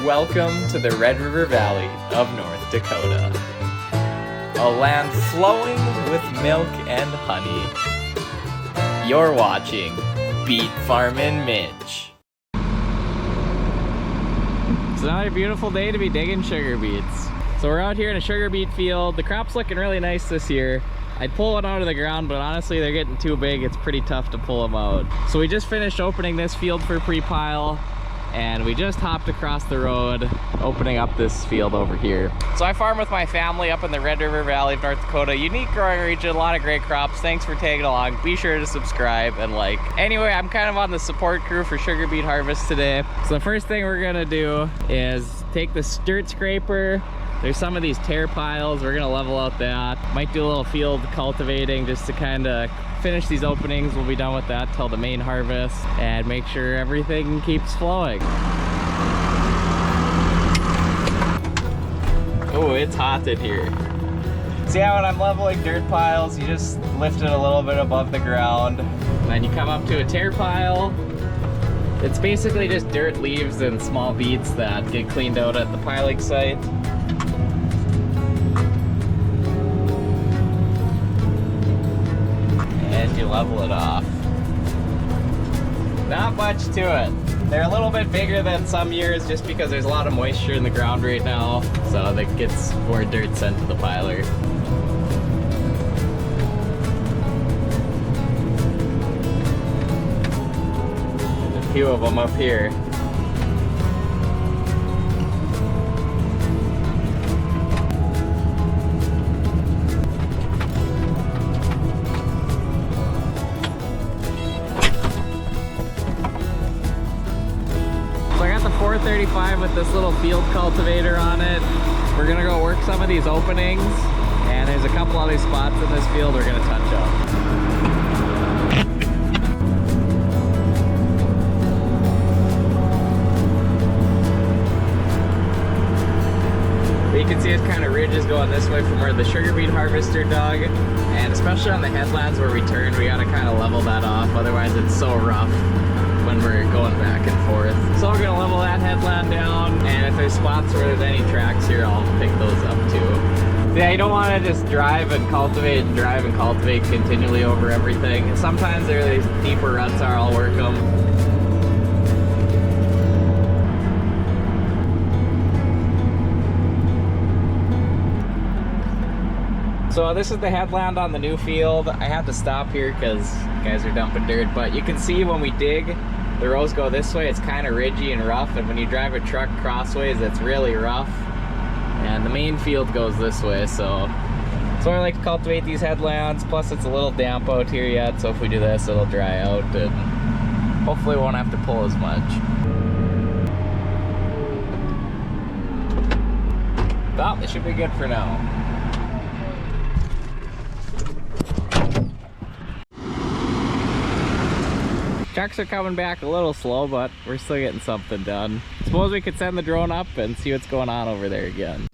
Welcome to the Red River Valley of North Dakota. A land flowing with milk and honey. You're watching Beet Farmin Mitch. It's another beautiful day to be digging sugar beets. So we're out here in a sugar beet field. The crop's looking really nice this year. I'd pull one out of the ground, but honestly they're getting too big. It's pretty tough to pull them out. So we just finished opening this field for pre-pile, and we just hopped across the road, opening up this field over here. So I farm with my family up in the Red River Valley of North Dakota. Unique growing region, a lot of great crops. Thanks for tagging along. Be sure to subscribe and like. Anyway, I'm kind of on the support crew for sugar beet harvest today. So the first thing we're gonna do is take the dirt scraper. There's some of these tear piles. We're gonna level out that. Might do a little field cultivating just to kind of finish these openings. We'll be done with that till the main harvest and make sure everything keeps flowing. Oh, it's hot in here. See how when I'm leveling dirt piles, you just lift it a little bit above the ground. And then you come up to a tear pile. It's basically just dirt, leaves, and small beets that get cleaned out at the piling site. And you level it off. Not much to it. They're a little bit bigger than some years just because there's a lot of moisture in the ground right now, so that gets more dirt sent to the piler. And a few of them up here. So I got the 435 with this little field cultivator on it. We're gonna go work some of these openings, and there's a couple other spots in this field we're gonna touch up. But you can see it's kind of ridges going this way from where the sugar beet harvester dug, and especially on the headlands where we turn, we gotta kind of level that off, otherwise it's so rough when we're going back and forth. So we're gonna level that headland down, and if there's spots where there's any tracks here, I'll pick those up too. Yeah, you don't want to just drive and cultivate continually over everything. Sometimes there are these deeper ruts are, I'll work them. So this is the headland on the new field. I had to stop here because guys are dumping dirt, but you can see when we dig, the rows go this way, it's kind of ridgy and rough, and when you drive a truck crossways, it's really rough. And the main field goes this way, so I like to cultivate these headlands, plus it's a little damp out here yet, so if we do this, it'll dry out, and hopefully we won't have to pull as much. Well, it should be good for now. Trucks are coming back a little slow, but we're still getting something done. Suppose we could send the drone up and see what's going on over there again.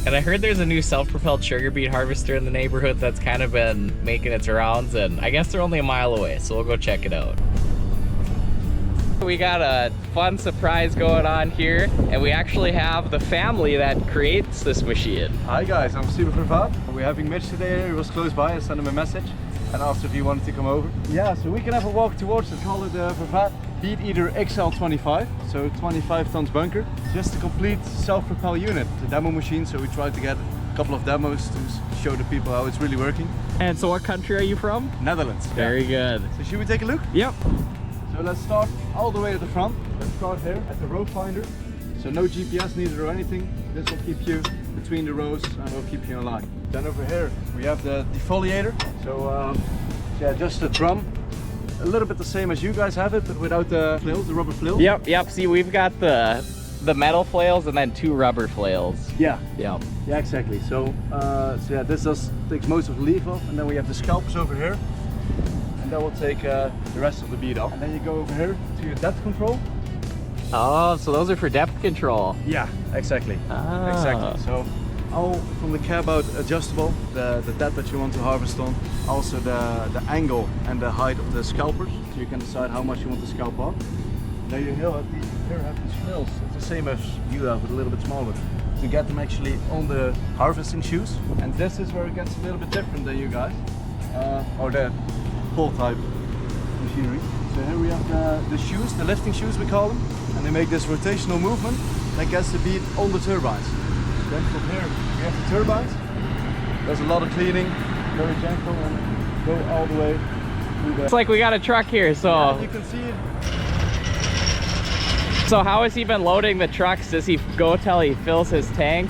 And I heard there's a new self-propelled sugar beet harvester in the neighborhood that's kind of been making its rounds, and I guess they're only a mile away, so we'll go check it out. We got a fun surprise going on here, and we actually have the family that creates this machine. Hi guys, I'm super Vervaet. We're having Mitch today. He was close by. I sent him a message and asked if he wanted to come over. Yeah, so we can have a walk towards it. Call it the Vervaet Beet Eater XL25, so 25 tons bunker. Just a complete self-propel unit, the demo machine, so we tried to get couple of demos to show the people how it's really working. And so what country are you from? Netherlands. Very good. So should we take a look? Yep. So let's start all the way at the front. Let's start here at the row finder. So no GPS needed or anything. This will keep you between the rows and will keep you in line. Then over here we have the defoliator. So yeah, just a drum. A little bit the same as you guys have it, but without the flails, the rubber flails. Yep. See, we've got the metal flails and then 2 rubber flails. Yeah. Yep. Yeah, exactly. So, so yeah, this takes most of the leaf off, and then we have the scalpers over here, and that will take the rest of the bead off. And then you go over here to your depth control. Oh, so those are for depth control. Yeah, exactly. Ah. Exactly. So all from the cab out adjustable, the depth that you want to harvest on, also the angle and the height of the scalpers, so you can decide how much you want to scalp off. Now you here have these flails. It's the same as you have, but a little bit smaller, to get them actually on the harvesting shoes. And this is where it gets a little bit different than you guys, or the pull type machinery. So here we have the shoes, the lifting shoes we call them, and they make this rotational movement that gets the bead on the turbines. Then from here we have the turbines. There's a lot of cleaning, very gentle, and go all the way through the... It's like we got a truck here, so... Yeah, you can see it. So how has he been loading the trucks? Does he go till he fills his tank?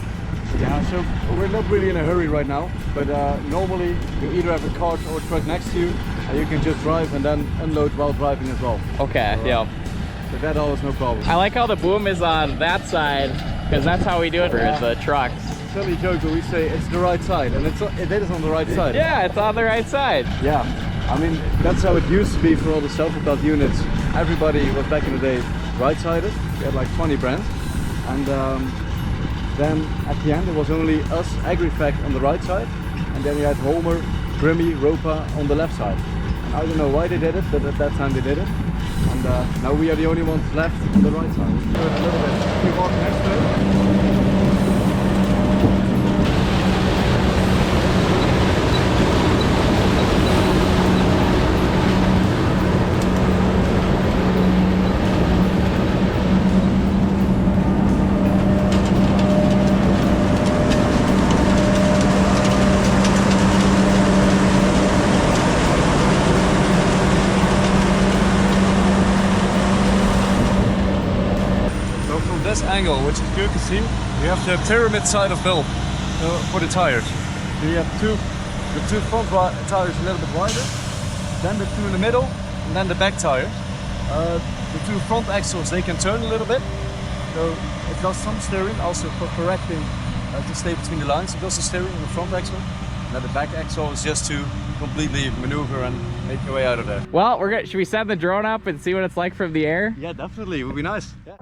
Yeah, so we're not really in a hurry right now, but normally you either have a cart or a truck next to you, and you can just drive and then unload while driving as well. Okay, So, yeah. So that all is no problem. I like how the boom is on that side, because that's how we do it for the trucks. Silly joke, but we say it's the right side, and it is on the right side. Yeah, it's on the right side. Yeah, I mean, that's how it used to be for all the self-propelled units. Everybody was back in the day right-sided. We had like 20 brands, and then at the end it was only us, AgriFact, on the right side, and then you had Homer, Grimmy, Ropa on the left side. And I don't know why they did it, but at that time they did it. And now we are the only ones left on the right side. A little bit. We walk next to it. This angle, which as you can see, we have the pyramid side of build for the tires. So you have the two front tires a little bit wider, then the 2 in the middle, and then the back tires. The 2 front axles, they can turn a little bit, so it does some steering, also for correcting to stay between the lines. It does the steering on the front axle, and then the back axle is just to completely maneuver and make your way out of there. Well, should we send the drone up and see what it's like from the air? Yeah, definitely, it would be nice. Yeah.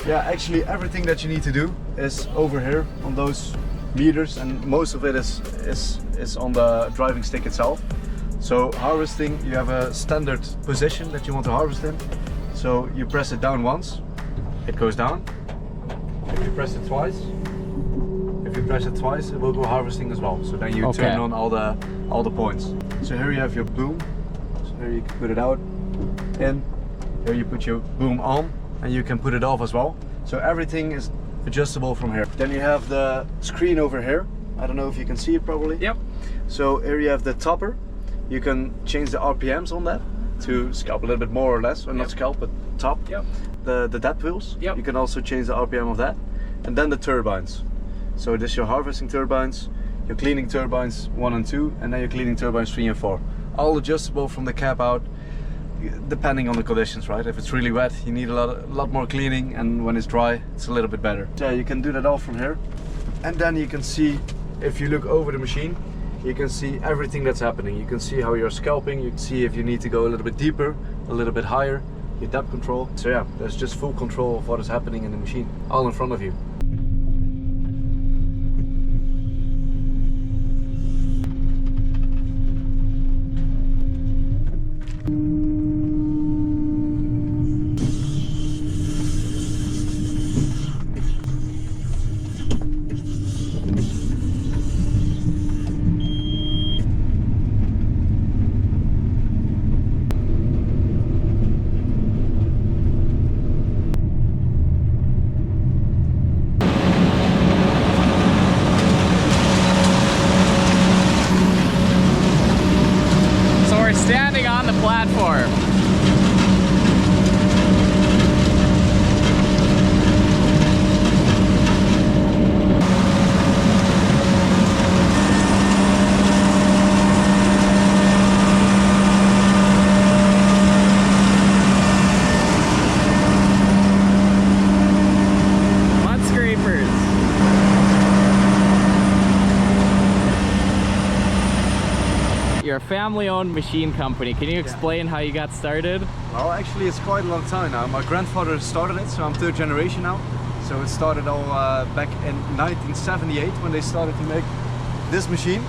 Yeah, actually everything that you need to do is over here on those meters, and most of it is on the driving stick itself. So harvesting, you have a standard position that you want to harvest in. So you press it down once, it goes down. If you press it twice, it will go harvesting as well. So then you turn on all the points. So here you have your boom. So here you can put it out, in. Here you put your boom on, and you can put it off as well. So everything is adjustable from here. Then you have the screen over here. I don't know if you can see it properly. Yep. So here you have the topper. You can change the RPMs on that to scalp a little bit more or less, or not scalp, but top. Yep. The dead wheels. Yep. You can also change the RPM of that. And then the turbines. So this is your harvesting turbines, your cleaning turbines 1 and 2, and then your cleaning turbines 3 and 4. All adjustable from the cab out, depending on the conditions, right? If it's really wet, you need a lot more cleaning, and when it's dry, it's a little bit better. So you can do that all from here. And then you can see, if you look over the machine, you can see everything that's happening. You can see how you're scalping, you can see if you need to go a little bit deeper, a little bit higher, your depth control. So yeah, there's just full control of what is happening in the machine, all in front of you. Standing on the platform. Mud scrapers. You're a family-owned machine company. Can you explain how you got started? Well, actually, it's quite a long time now. My grandfather started it, so I'm third generation now. So it started all back in 1978 when they started to make this machine.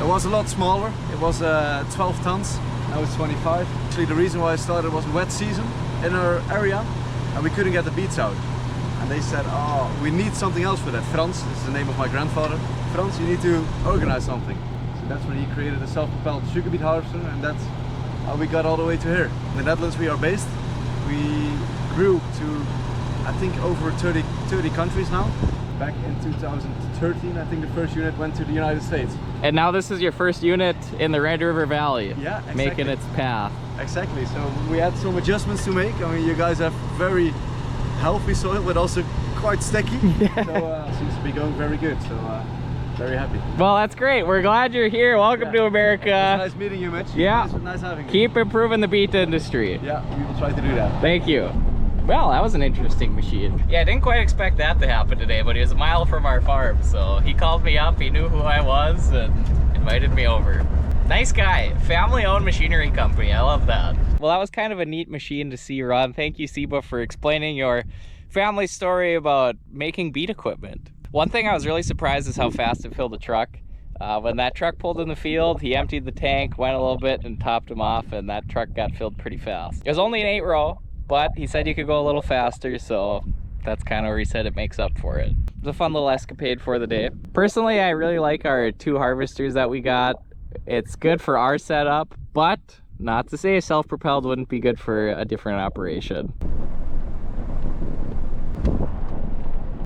It was a lot smaller. It was 12 tons. Now it's 25. Actually, the reason why I started was wet season in our area, and we couldn't get the beets out. And they said, oh, we need something else for that. Frans, this is the name of my grandfather. Frans, you need to organize something. That's when he created a self-propelled sugar beet harvester, and that's how we got all the way to here. In the Netherlands we are based. We grew to, I think, over 30 countries now. Back in 2013, I think the first unit went to the United States. And now this is your first unit in the Red River Valley. Yeah, exactly. Making its path. Exactly, so we had some adjustments to make. I mean, you guys have very healthy soil, but also quite sticky. So seems to be going very good. So very happy. Well, that's great. We're glad you're here. Welcome to America. It's nice meeting you, Mitch. Yeah. Nice having you. Keep improving the beet industry. Yeah, we will try to do that. Thank you. Well, that was an interesting machine. Yeah, I didn't quite expect that to happen today, but he was a mile from our farm, so he called me up, he knew who I was, and invited me over. Nice guy. Family-owned machinery company. I love that. Well, that was kind of a neat machine to see run. Thank you, Siba, for explaining your family story about making beet equipment. One thing I was really surprised is how fast it filled the truck. When that truck pulled in the field, he emptied the tank, went a little bit, and topped him off, and that truck got filled pretty fast. It was only an 8-row, but he said you could go a little faster, so that's kind of where he said it makes up for it. It was a fun little escapade for the day. Personally, I really like our 2 harvesters that we got. It's good for our setup, but not to say a self-propelled wouldn't be good for a different operation.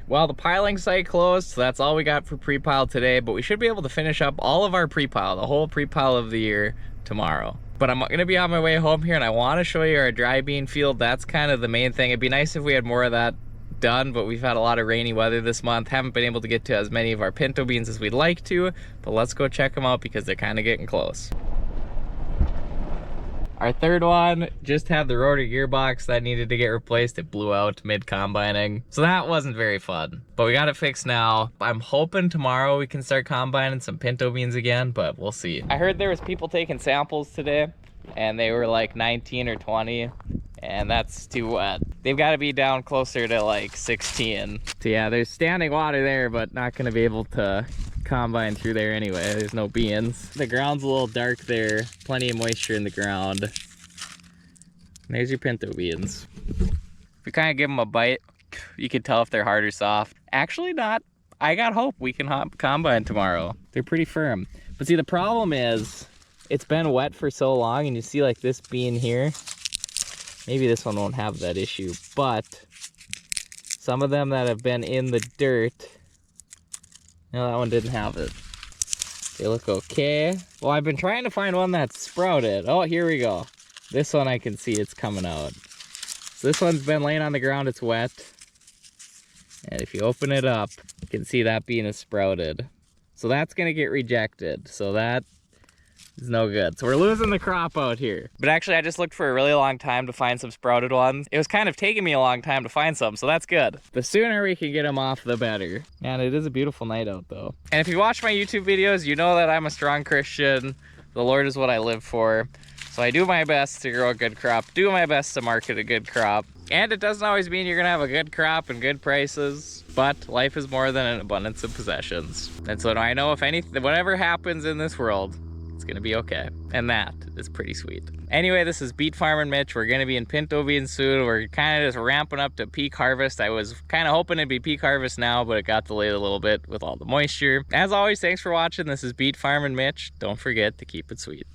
Well, the piling site closed, so that's all we got for pre-pile today, but we should be able to finish up all of our pre-pile, the whole pre-pile of the year, tomorrow. But I'm gonna be on my way home here, and I wanna show you our dry bean field. That's kind of the main thing. It'd be nice if we had more of that done, but we've had a lot of rainy weather this month. Haven't been able to get to as many of our pinto beans as we'd like to, but let's go check them out because they're kind of getting close. Our third one just had the rotary gearbox that needed to get replaced. It blew out mid-combining, so that wasn't very fun. But we got it fixed now. I'm hoping tomorrow we can start combining some pinto beans again, but we'll see. I heard there was people taking samples today, and they were like 19 or 20, and that's too wet. They've got to be down closer to like 16. So yeah, there's standing water there, but not gonna be able to combine through there anyway. There's no beans. The ground's a little dark there, plenty of moisture in the ground. And there's your pinto beans. If we kind of give them a bite, You can tell if they're hard or soft. Actually not. I got hope we can combine tomorrow. They're pretty firm. But see, the problem is it's been wet for so long, and you see like this bean here. Maybe this one won't have that issue, but some of them that have been in the dirt, no, that one didn't have it. They look okay. Well, I've been trying to find one that's sprouted. Oh, here we go. This one I can see it's coming out. So this one's been laying on the ground, it's wet. And if you open it up, you can see that bean is sprouted. So that's gonna get rejected. So that is no good. So we're losing the crop out here. But actually I just looked for a really long time to find some sprouted ones. It was kind of taking me a long time to find some, so that's good. The sooner we can get them off, the better. And it is a beautiful night out though. And if you watch my YouTube videos, you know that I'm a strong Christian. The Lord is what I live for. So I do my best to grow a good crop, do my best to market a good crop. And it doesn't always mean you're gonna have a good crop and good prices, but life is more than an abundance of possessions. And so I know if anything, whatever happens in this world, it's gonna be okay. And that is pretty sweet. Anyway, this is Beet Farmin Mitch. We're gonna be in pinto beans soon. We're kind of just ramping up to peak harvest. I was kind of hoping it'd be peak harvest now, but it got delayed a little bit with all the moisture. As always, thanks for watching. This is Beet Farmin Mitch. Don't forget to keep it sweet.